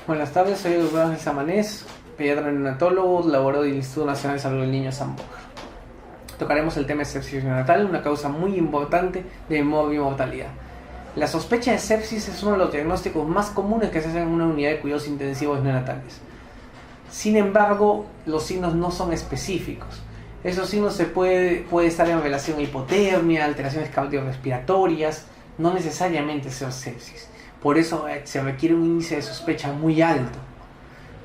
Buenas tardes, soy Eduardo Ángel Samanés, pediatra neonatólogo, laborador del Instituto Nacional de Salud del Niño San Borja. Tocaremos el tema de sepsis neonatal, una causa muy importante de mortalidad. La sospecha de sepsis es uno de los diagnósticos más comunes que se hacen en una unidad de cuidados intensivos neonatales. Sin embargo, los signos no son específicos. Esos signos puede estar en relación a hipotermia, alteraciones cardiorrespiratorias, no necesariamente ser sepsis. Por eso se requiere un índice de sospecha muy alto.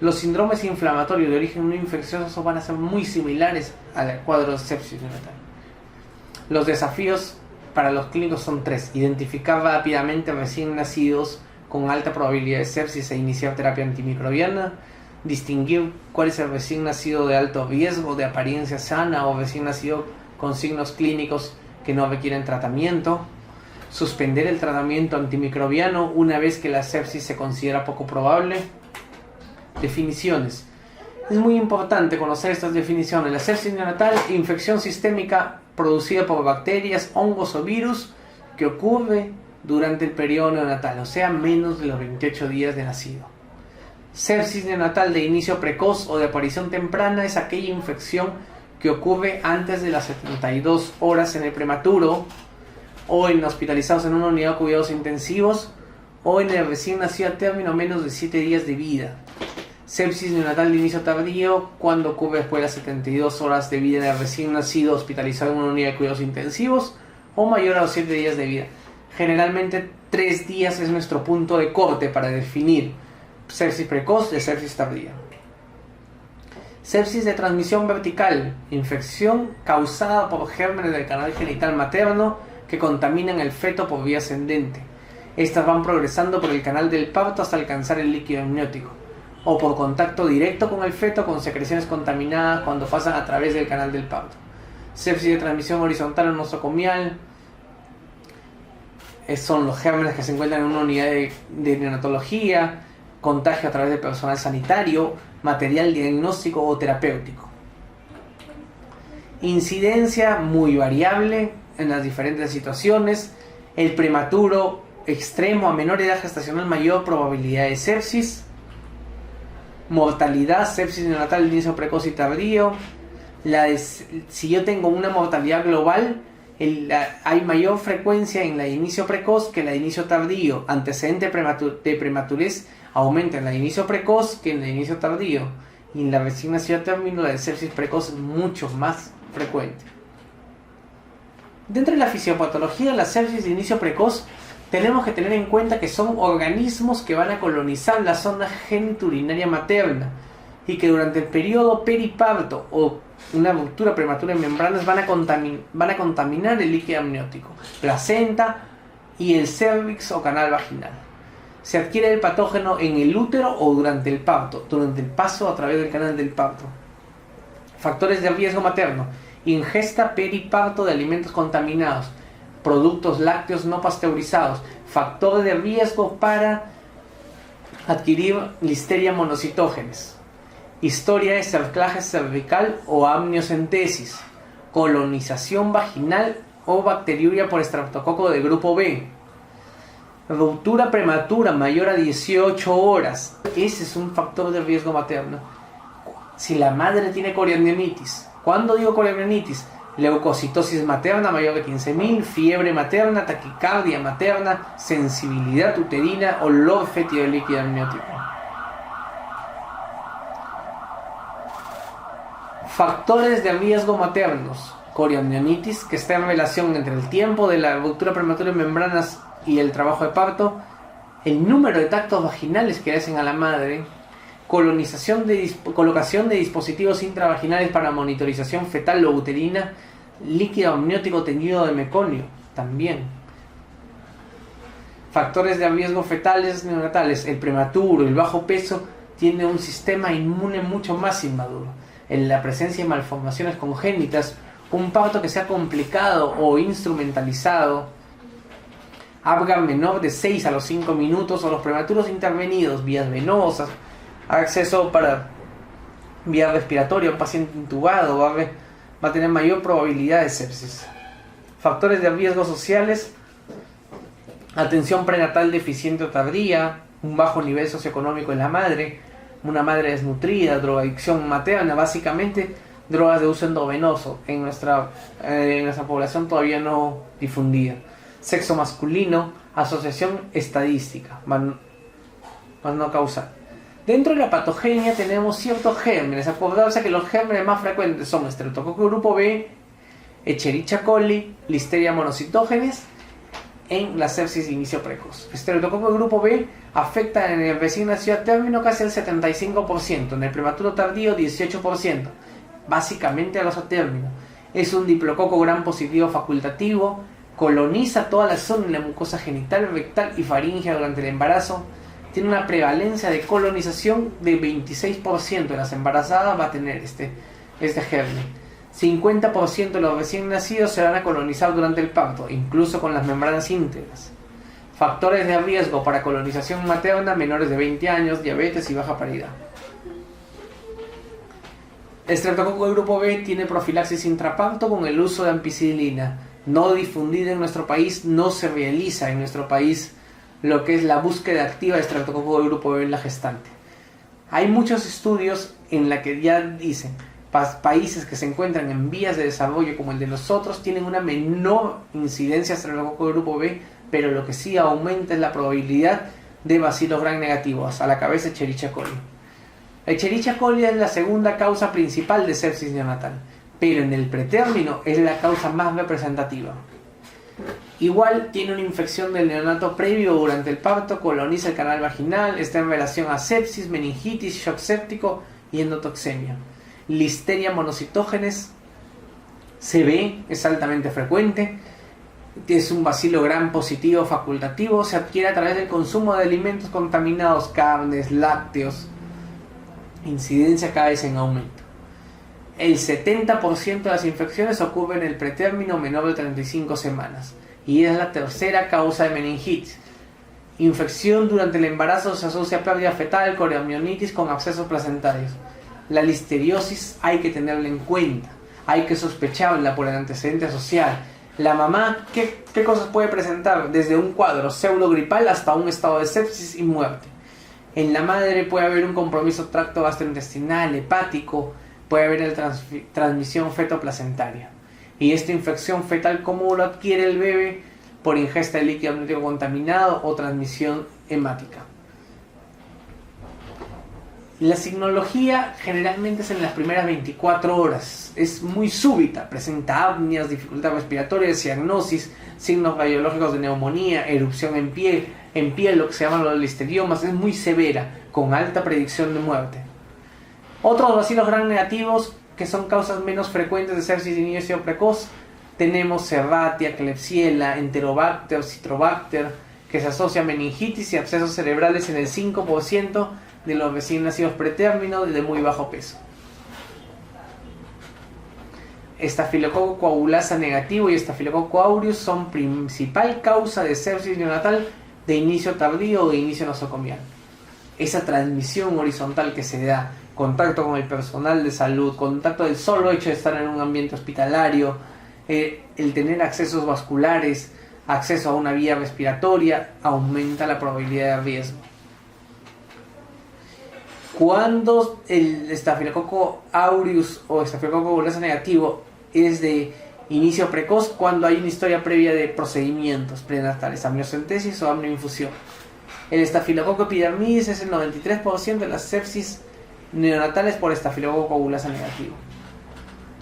Los síndromes inflamatorios de origen no infeccioso van a ser muy similares al cuadro de sepsis neonatal. Los desafíos para los clínicos son tres: identificar rápidamente recién nacidos con alta probabilidad de sepsis e iniciar terapia antimicrobiana, distinguir cuál es el recién nacido de alto riesgo, de apariencia sana o recién nacido con signos clínicos que no requieren tratamiento, suspender el tratamiento antimicrobiano una vez que la sepsis se considera poco probable. Definiciones. Es muy importante conocer estas definiciones. La sepsis neonatal, infección sistémica producida por bacterias, hongos o virus que ocurre durante el periodo neonatal, o sea, menos de los 28 días de nacido. Sepsis neonatal de inicio precoz o de aparición temprana es aquella infección que ocurre antes de las 72 horas en el prematuro, o en hospitalizados en una unidad de cuidados intensivos, o en el recién nacido a término menos de 7 días de vida. Sepsis neonatal de inicio tardío, cuando ocurre después de las 72 horas de vida del recién nacido hospitalizado en una unidad de cuidados intensivos, o mayor a los 7 días de vida. Generalmente 3 días es nuestro punto de corte para definir sepsis precoz de sepsis tardía. Sepsis de transmisión vertical, infección causada por gérmenes del canal genital materno que contaminan el feto por vía ascendente. Estas van progresando por el canal del parto hasta alcanzar el líquido amniótico, o por contacto directo con el feto con secreciones contaminadas cuando pasan a través del canal del parto. Sepsis de transmisión horizontal o nosocomial son los gérmenes que se encuentran en una unidad de neonatología, contagio a través de personal sanitario, material diagnóstico o terapéutico. Incidencia muy variable en las diferentes situaciones. El prematuro extremo, a menor edad gestacional, mayor probabilidad de sepsis. Mortalidad, sepsis neonatal de inicio precoz y tardío. Si yo tengo una mortalidad global, hay mayor frecuencia en la de inicio precoz que en la de inicio tardío. Antecedente de prematurez aumenta en la de inicio precoz que en la de inicio tardío. Y en la recién nacida a término, la de sepsis precoz es mucho más frecuente. Dentro de la fisiopatología de la sepsis de inicio precoz, tenemos que tener en cuenta que son organismos que van a colonizar la zona genitourinaria materna y que durante el periodo periparto o una ruptura prematura de membranas van a contaminar el líquido amniótico, placenta y el cervix o canal vaginal. Se adquiere el patógeno en el útero o durante el parto, durante el paso a través del canal del parto. Factores de riesgo materno: ingesta periparto de alimentos contaminados, productos lácteos no pasteurizados, factor de riesgo para adquirir listeria monocitógenes, historia de cerclaje cervical o amniocentesis, colonización vaginal o bacteriuria por estreptococo de grupo B, ruptura prematura mayor a 18 horas. Ese es un factor de riesgo materno. Si la madre tiene coriamnionitis, ¿cuándo digo coriamnionitis? Leucocitosis materna mayor de 15.000, fiebre materna, taquicardia materna, sensibilidad uterina, olor fétido de líquido amniótico. Factores de riesgo maternos: coriamnionitis, que está en relación entre el tiempo de la ruptura prematura de membranas y el trabajo de parto, el número de tactos vaginales que le hacen a la madre, colocación de dispositivos intravaginales para monitorización fetal o uterina, líquido amniótico teñido de meconio también. Factores de riesgo fetales neonatales: el prematuro, el bajo peso, tiene un sistema inmune mucho más inmaduro. En la presencia de malformaciones congénitas, un parto que sea complicado o instrumentalizado, Apgar menor de 6 a los 5 minutos, o los prematuros intervenidos, vías venosas, acceso para vía respiratoria, un paciente intubado va a tener mayor probabilidad de sepsis. Factores de riesgo sociales: atención prenatal deficiente o tardía, un bajo nivel socioeconómico en la madre, una madre desnutrida, drogadicción materna, básicamente drogas de uso endovenoso en nuestra población todavía no difundida. Sexo masculino, asociación estadística, más no causal. Dentro de la patogenia tenemos ciertos gérmenes. Acordarse que los gérmenes más frecuentes son Streptococcus grupo B, Escherichia coli, Listeria monocytogenes en la sepsis de inicio precoz. Streptococcus grupo B afecta en el recién nacido a término casi el 75%, en el prematuro tardío 18%, básicamente a los a término. Es un diplococo gram positivo facultativo, coloniza toda la zona de la mucosa genital, rectal y faríngea durante el embarazo. Tiene una prevalencia de colonización de 26% de las embarazadas va a tener este germen. 50% de los recién nacidos se van a colonizar durante el parto, incluso con las membranas íntegras. Factores de riesgo para colonización materna: menores de 20 años, diabetes y baja paridad. El Streptococcus grupo B tiene profilaxis intraparto con el uso de ampicilina. No difundida en nuestro país, no se realiza en nuestro país lo que es la búsqueda activa de Streptococcus grupo B en la gestante. Hay muchos estudios en la que ya dicen países que se encuentran en vías de desarrollo como el de nosotros tienen una menor incidencia de Streptococcus grupo B, pero lo que sí aumenta es la probabilidad de bacilos gram negativos, a la cabeza Escherichia coli. Escherichia coli es la segunda causa principal de sepsis neonatal, pero en el pretérmino es la causa más representativa. Igual tiene una infección del neonato previo o durante el parto, coloniza el canal vaginal, está en relación a sepsis, meningitis, shock séptico y endotoxemia. Listeria monocytogenes se ve, es altamente frecuente, es un bacilo gram positivo facultativo, se adquiere a través del consumo de alimentos contaminados, carnes, lácteos. Incidencia cada vez en aumento. El 70% de las infecciones ocurren en el pretérmino menor de 35 semanas y es la tercera causa de meningitis. Infección durante el embarazo se asocia a pérdida fetal, coriomionitis con abscesos placentarios. La listeriosis hay que tenerla en cuenta, hay que sospecharla por el antecedente social. La mamá, ¿qué cosas puede presentar? Desde un cuadro pseudogripal hasta un estado de sepsis y muerte. En la madre puede haber un compromiso tracto gastrointestinal, hepático, puede haber transmisión feto-placentaria. Y esta infección fetal, ¿cómo lo adquiere el bebé? Por ingesta de líquido amniótico contaminado o transmisión hemática. La signología generalmente es en las primeras 24 horas. Es muy súbita, presenta apneas, dificultad respiratoria, cianosis, signos radiológicos de neumonía, erupción en piel, lo que se llaman los listeriomas. Es muy severa, con alta predicción de muerte. Otros bacilos gram negativos que son causas menos frecuentes de sepsis de inicio precoz, tenemos Serratia, Klebsiella, Enterobacter, Citrobacter, que se asocia a meningitis y abscesos cerebrales en el 5% de los recién nacidos pretérmino de muy bajo peso. Estafilococo coagulasa negativo y Estafilococo aureus son principal causa de sepsis neonatal de inicio tardío o de inicio nosocomial. Esa transmisión horizontal que se da, contacto con el personal de salud, contacto del solo hecho de estar en un ambiente hospitalario, el tener accesos vasculares, acceso a una vía respiratoria, aumenta la probabilidad de riesgo. Cuando el Estafilococo aureus o Estafilococo coagulasa negativo es de inicio precoz, cuando hay una historia previa de procedimientos prenatales, amniocentesis o amnioinfusión. El Estafilococo epidermidis es el 93% de las sepsis neonatales por Estafilococo coagulasa negativo.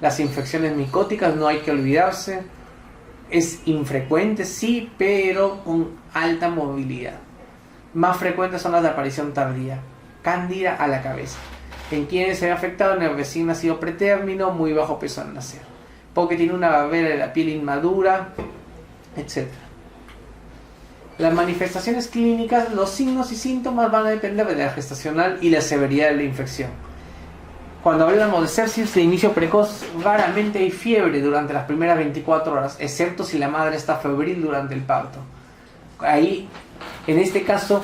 Las infecciones micóticas no hay que olvidarse, es infrecuente sí, pero con alta movilidad. Más frecuentes son las de aparición tardía. Cándida a la cabeza. En quienes se ve afectado en el recién nacido pretérmino, muy bajo peso al nacer, porque tiene una barrera de la piel inmadura, etc. Las manifestaciones clínicas, los signos y síntomas van a depender de la gestacional y la severidad de la infección. Cuando hablamos de sepsis de inicio precoz, raramente hay fiebre durante las primeras 24 horas, excepto si la madre está febril durante el parto. Ahí, en este caso,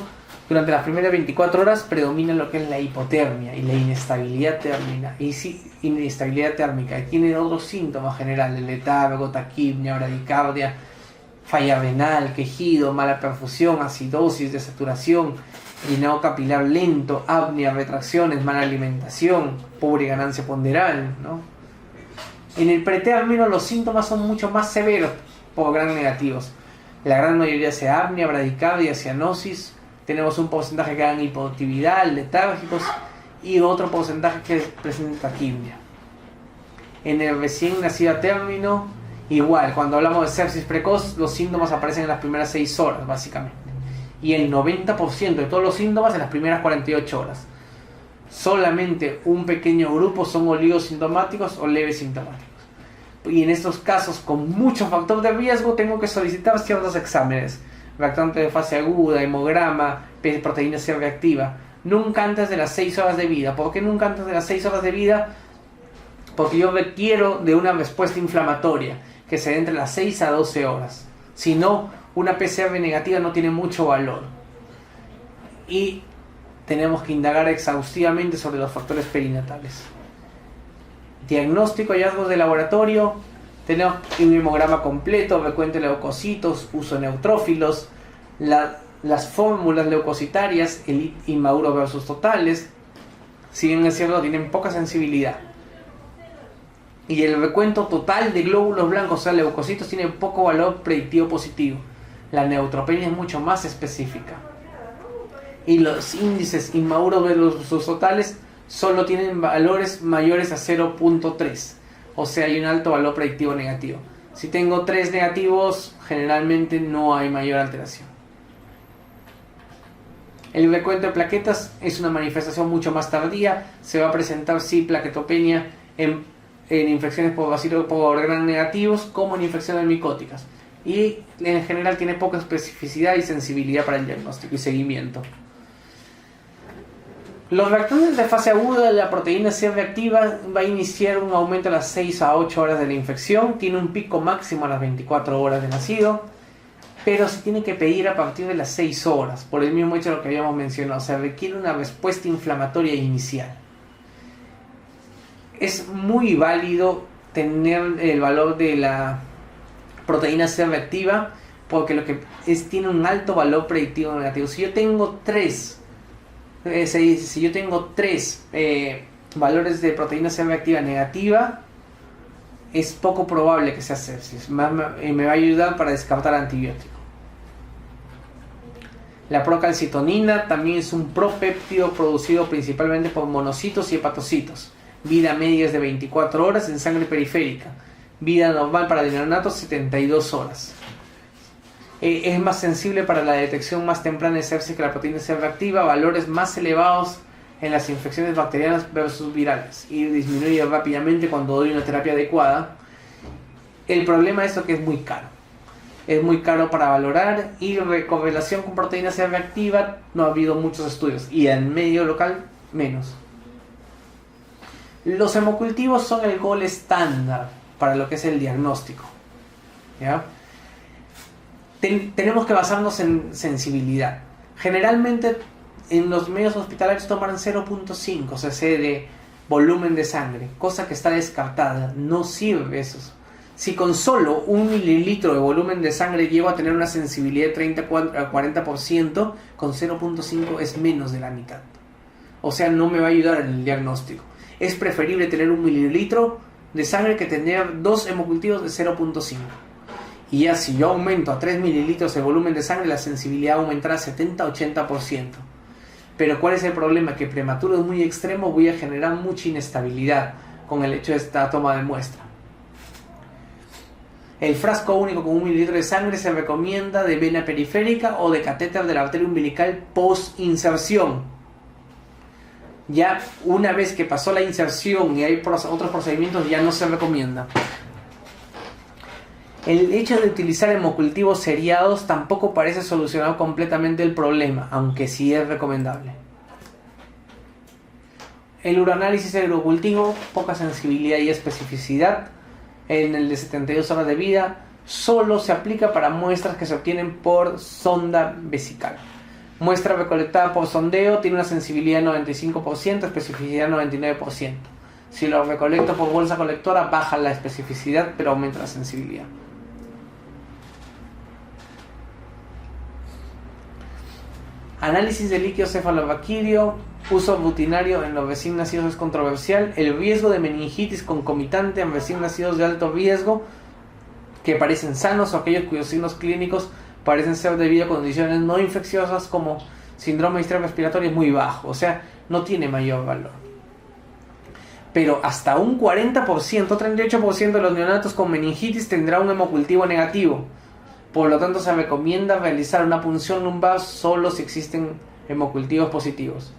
durante las primeras 24 horas predomina lo que es la hipotermia y la inestabilidad térmica. Y tienen otros síntomas generales: letargo, taquipnea, bradicardia, falla renal, quejido, mala perfusión, acidosis, desaturación. llenado capilar lento, apnea, retracciones, mala alimentación, pobre ganancia ponderal, ¿no? En el pretérmino los síntomas son mucho más severos por gram negativos. La gran mayoría sea apnea, bradicardia, cianosis. Tenemos un porcentaje que dan hipoactividad, letárgicos, y otro porcentaje que presenta taquipnea. En el recién nacido a término, igual, cuando hablamos de sepsis precoz, los síntomas aparecen en las primeras 6 horas, básicamente. Y el 90% de todos los síntomas en las primeras 48 horas. Solamente un pequeño grupo son oligosintomáticos o leves sintomáticos. Y en estos casos, con mucho factor de riesgo, tengo que solicitar ciertos exámenes. Reactante de fase aguda, hemograma, proteína C reactiva. Nunca antes de las 6 horas de vida. ¿Por qué nunca antes de las 6 horas de vida? Porque yo requiero de una respuesta inflamatoria que se dé entre las 6 a 12 horas. Si no, una PCR negativa no tiene mucho valor. Y tenemos que indagar exhaustivamente sobre los factores perinatales. Diagnóstico, hallazgos de laboratorio. Tenemos un hemograma completo, recuento de leucocitos, uso de neutrófilos, las fórmulas leucocitarias, el inmaduro versus totales. Si bien es cierto, tienen poca sensibilidad. Y el recuento total de glóbulos blancos, o sea, leucocitos, tiene poco valor predictivo positivo. La neutropenia es mucho más específica. Y los índices inmaduros versus totales solo tienen valores mayores a 0.3. O sea, hay un alto valor predictivo negativo. Si tengo 3 negativos, generalmente no hay mayor alteración. El recuento de plaquetas es una manifestación mucho más tardía. Se va a presentar, sí, plaquetopenia en infecciones por bacilo por gram negativos como en infecciones micóticas. Y en general tiene poca especificidad y sensibilidad para el diagnóstico y seguimiento. Los reactantes de fase aguda de la proteína C reactiva va a iniciar un aumento a las 6 a 8 horas de la infección. Tiene un pico máximo a las 24 horas de nacido. Pero se tiene que pedir a partir de las 6 horas. Por el mismo hecho de lo que habíamos mencionado. Se requiere una respuesta inflamatoria inicial. Es muy válido tener el valor de la proteína C reactiva. Porque lo que es tiene un alto valor predictivo negativo. Si yo tengo 3... si yo tengo 3 valores de proteína C reactiva negativa, es poco probable que sea sepsis. Me va a ayudar para descartar antibiótico. La procalcitonina también es un propéptido producido principalmente por monocitos y hepatocitos. Vida media es de 24 horas en sangre periférica. Vida normal para el neonato 72 horas. Es más sensible para la detección más temprana de sepsis que la proteína C reactiva, valores más elevados en las infecciones bacterianas versus virales y disminuye rápidamente cuando doy una terapia adecuada. El problema es esto que es muy caro. Es muy caro para valorar y correlación con proteína C reactiva no ha habido muchos estudios y en medio local menos. Los hemocultivos son el gol estándar para lo que es el diagnóstico. ¿Ya? Tenemos que basarnos en sensibilidad. Generalmente en los medios hospitalarios toman 0.5 cc de volumen de sangre, cosa que está descartada, no sirve eso. Si con solo 1 mililitro de volumen de sangre llego a tener una sensibilidad de 30 a 40%, con 0.5 es menos de la mitad. O sea, no me va a ayudar en el diagnóstico. Es preferible tener 1 mililitro de sangre que tener 2 hemocultivos de 0.5. Y ya si yo aumento a 3 mililitros el volumen de sangre, la sensibilidad aumentará a 70-80%. Pero ¿cuál es el problema? Que prematuro es muy extremo, voy a generar mucha inestabilidad con el hecho de esta toma de muestra. El frasco único con 1 mililitro de sangre se recomienda de vena periférica o de catéter de la arteria umbilical post-inserción. Ya una vez que pasó la inserción y hay otros procedimientos, ya no se recomienda. El hecho de utilizar hemocultivos seriados tampoco parece solucionar completamente el problema, aunque sí es recomendable. El uroanálisis del hemocultivo, poca sensibilidad y especificidad. En el de 72 horas de vida, solo se aplica para muestras que se obtienen por sonda vesical. Muestra recolectada por sondeo tiene una sensibilidad de 95%, especificidad 99%. Si lo recolecto por bolsa colectora, baja la especificidad, pero aumenta la sensibilidad. Análisis de líquido cefalorraquídeo, uso rutinario en los recién nacidos es controversial. El riesgo de meningitis concomitante en recién nacidos de alto riesgo que parecen sanos o aquellos cuyos signos clínicos parecen ser debido a condiciones no infecciosas como síndrome de distrés respiratorio es muy bajo, o sea, no tiene mayor valor. Pero hasta un 40%, 38% de los neonatos con meningitis tendrá un hemocultivo negativo. Por lo tanto, se recomienda realizar una punción lumbar solo si existen hemocultivos positivos.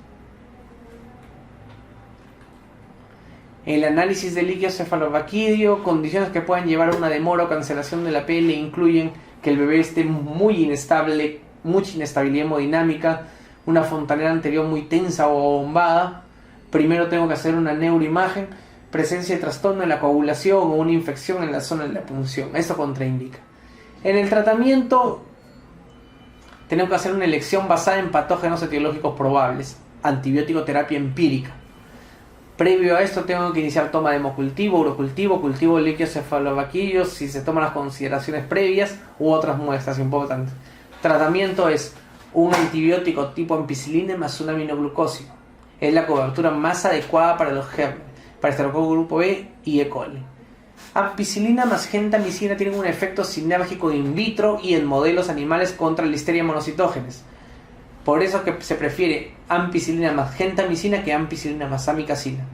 El análisis de líquido cefalorraquídeo, condiciones que pueden llevar a una demora o cancelación de la PL incluyen que el bebé esté muy inestable, mucha inestabilidad hemodinámica, una fontanera anterior muy tensa o bombada. Primero tengo que hacer una neuroimagen, presencia de trastorno en la coagulación o una infección en la zona de la punción. Eso contraindica. En el tratamiento tenemos que hacer una elección basada en patógenos etiológicos probables, antibiótico terapia empírica. Previo a esto tengo que iniciar toma de hemocultivo, urocultivo, cultivo de líquidos cefalorraquídeos si se toman las consideraciones previas u otras muestras importantes. Tratamiento es un antibiótico tipo ampicilina más un aminoglucósido. Es la cobertura más adecuada para los gérmenes, para Staphylococcus grupo B y E. coli. Ampicilina más gentamicina tienen un efecto sinérgico in vitro y en modelos animales contra Listeria monocitógenes. Por eso que se prefiere ampicilina más gentamicina que ampicilina más amicacina.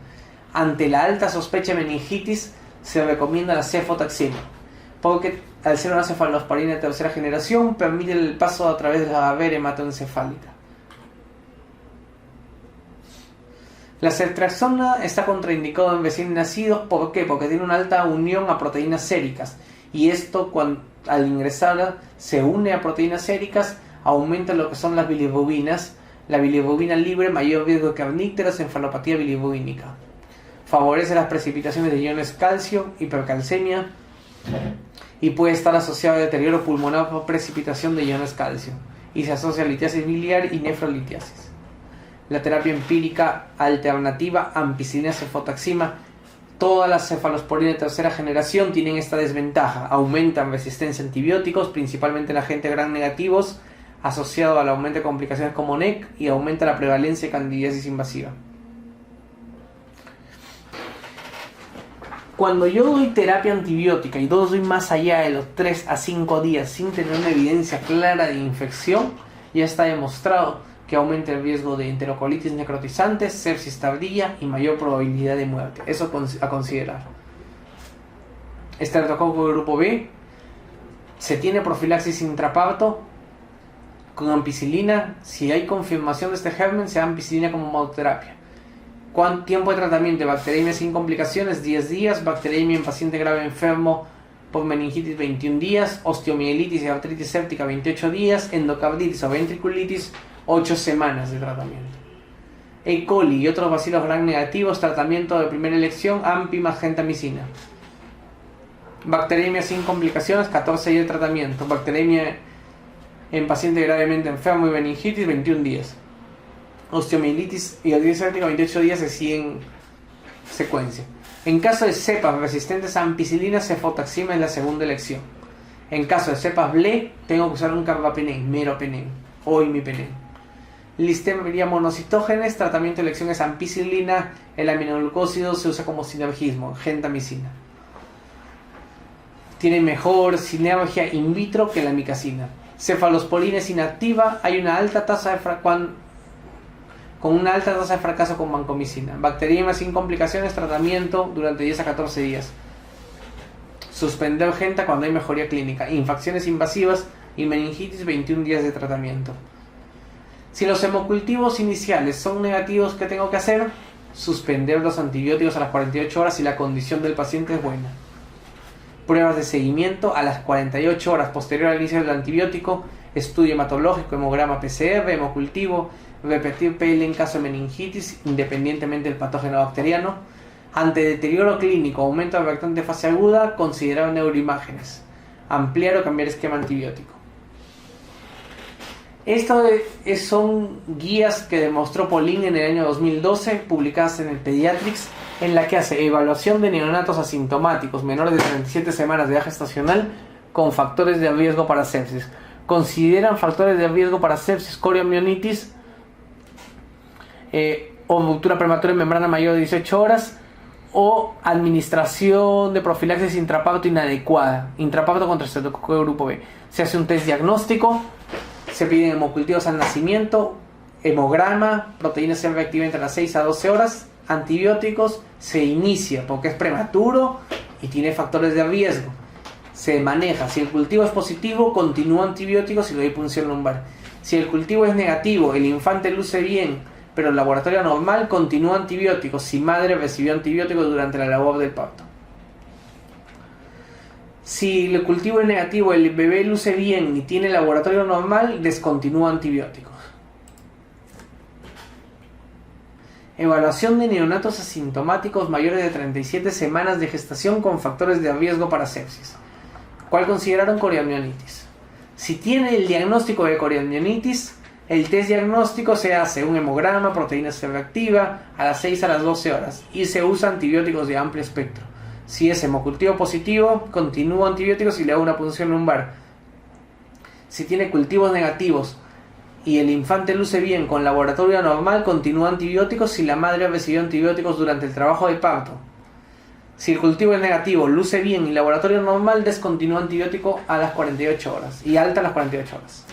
Ante la alta sospecha de meningitis se recomienda la cefotaxima, porque al ser una cefalosporina de tercera generación permite el paso a través de la barrera hematoencefálica. La ceftriaxona está contraindicado en recién nacidos. ¿Por qué? Porque tiene una alta unión a proteínas séricas y esto al ingresarla se une a proteínas séricas, aumenta lo que son las bilirrubinas, la bilirrubina libre, mayor riesgo de carnícteros, encefalopatía bilirrubínica. Favorece las precipitaciones de iones calcio, hipercalcemia y puede estar asociado a deterioro pulmonar por precipitación de iones calcio y se asocia a litiasis biliar y nefrolitiasis. La terapia empírica alternativa, ampicilina cefotaxima. Todas las cefalosporinas de tercera generación tienen esta desventaja. Aumentan resistencia a antibióticos, principalmente en agentes gram negativos, asociado al aumento de complicaciones como NEC y aumenta la prevalencia de candidiasis invasiva. Cuando yo doy terapia antibiótica y doy más allá de los 3 a 5 días sin tener una evidencia clara de infección, ya está demostrado que aumenta el riesgo de enterocolitis necrotizante, sepsis tardía y mayor probabilidad de muerte. Eso a considerar. Streptococcus grupo B. Se tiene profilaxis intraparto con ampicilina. Si hay confirmación de este germen, se da ampicilina como monoterapia. ¿Cuánto tiempo de tratamiento? Bacteremia sin complicaciones, 10 días. Bacteremia en paciente grave enfermo por meningitis, 21 días. Osteomielitis y artritis séptica, 28 días. Endocarditis o ventriculitis, 8 semanas de tratamiento. E. coli y otros bacilos gram negativos, tratamiento de primera elección, ampi más gentamicina. Bacteremia sin complicaciones, 14 días de tratamiento. Bacteremia en paciente gravemente enfermo y meningitis, 21 días. Osteomielitis y artritis séptica, 28 días se siguen secuencia. En caso de cepas resistentes a ampicilina, cefotaxima es la segunda elección. En caso de cepas BLE, tengo que usar un carbapenén, meropenén o imipenén. Listeria monocitógenes, tratamiento de elección es ampicilina, el aminoglucósido se usa como sinergismo, gentamicina. Tiene mejor sinergia in vitro que la amicacina. Cefalosporina es inactiva, hay una alta tasa de con una alta tasa de fracaso con vancomicina. Bacteriemia sin complicaciones, tratamiento durante 10 a 14 días. Suspender genta cuando hay mejoría clínica. Infecciones invasivas y meningitis, 21 días de tratamiento. Si los hemocultivos iniciales son negativos, ¿qué tengo que hacer? Suspender los antibióticos a las 48 horas si la condición del paciente es buena. Pruebas de seguimiento a las 48 horas posterior al inicio del antibiótico, estudio hematológico, hemograma PCR, hemocultivo, repetir PL en caso de meningitis, independientemente del patógeno bacteriano. Ante deterioro clínico, aumento de reactante fase aguda, considerar neuroimágenes. Ampliar o cambiar esquema antibiótico. Esto son guías que demostró Pauling en el año 2012, publicadas en el Pediatrics, en la que hace evaluación de neonatos asintomáticos menores de 37 semanas de edad gestacional con factores de riesgo para sepsis. consideran factores de riesgo para sepsis, coriomionitis o ruptura prematura en membrana mayor de 18 horas, o administración de profilaxis intraparto inadecuada, intraparto contra estreptococo de grupo B. Se hace un test diagnóstico, se piden hemocultivos al nacimiento, hemograma, proteína C reactiva entre las 6 a 12 horas, antibióticos, se inicia porque es prematuro y tiene factores de riesgo. Se maneja, si el cultivo es positivo, continúa antibióticos y le doy punción lumbar. Si el cultivo es negativo, el infante luce bien, pero el laboratorio anormal, continúa antibióticos si madre recibió antibióticos durante la labor del parto. Si el cultivo es negativo, el bebé luce bien y tiene laboratorio normal, descontinúa antibióticos. Evaluación de neonatos asintomáticos mayores de 37 semanas de gestación con factores de riesgo para sepsis. ¿Cuál consideraron? Coriomionitis. Si tiene el diagnóstico de coriomionitis, el test diagnóstico se hace un hemograma, proteína C reactiva, a las 6 a las 12 horas y se usa antibióticos de amplio espectro. Si es hemocultivo positivo, continúa antibióticos y le hago una punción lumbar. Si tiene cultivos negativos y el infante luce bien con laboratorio anormal, continúa antibióticos si la madre recibió antibióticos durante el trabajo de parto. Si el cultivo es negativo, luce bien y laboratorio normal, descontinúa antibiótico a las 48 horas y alta a las 48 horas.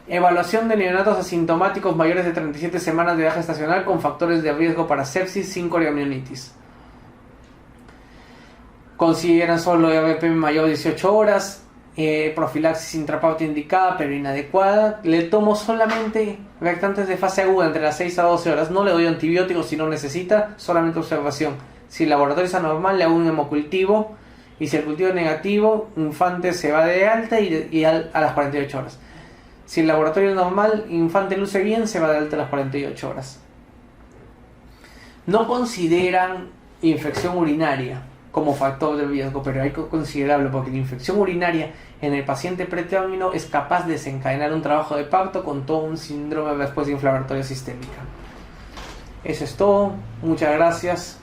Evaluación de neonatos asintomáticos mayores de 37 semanas de edad gestacional con factores de riesgo para sepsis sin coriomionitis. Consideran solo RPM mayor de 18 horas, profilaxis intraparto indicada pero inadecuada. Le tomo solamente reactantes de fase aguda entre las 6 a 12 horas. No le doy antibióticos si no necesita, solamente observación. Si el laboratorio es anormal, le hago un hemocultivo. Y si el cultivo es negativo, infante se va de alta a las 48 horas. Si el laboratorio es normal, infante luce bien, se va de alta a las 48 horas. No consideran infección urinaria como factor de riesgo, pero hay que considerarlo porque la infección urinaria en el paciente pretérmino es capaz de desencadenar un trabajo de parto con todo un síndrome de respuesta inflamatoria sistémica. Eso es todo. Muchas gracias.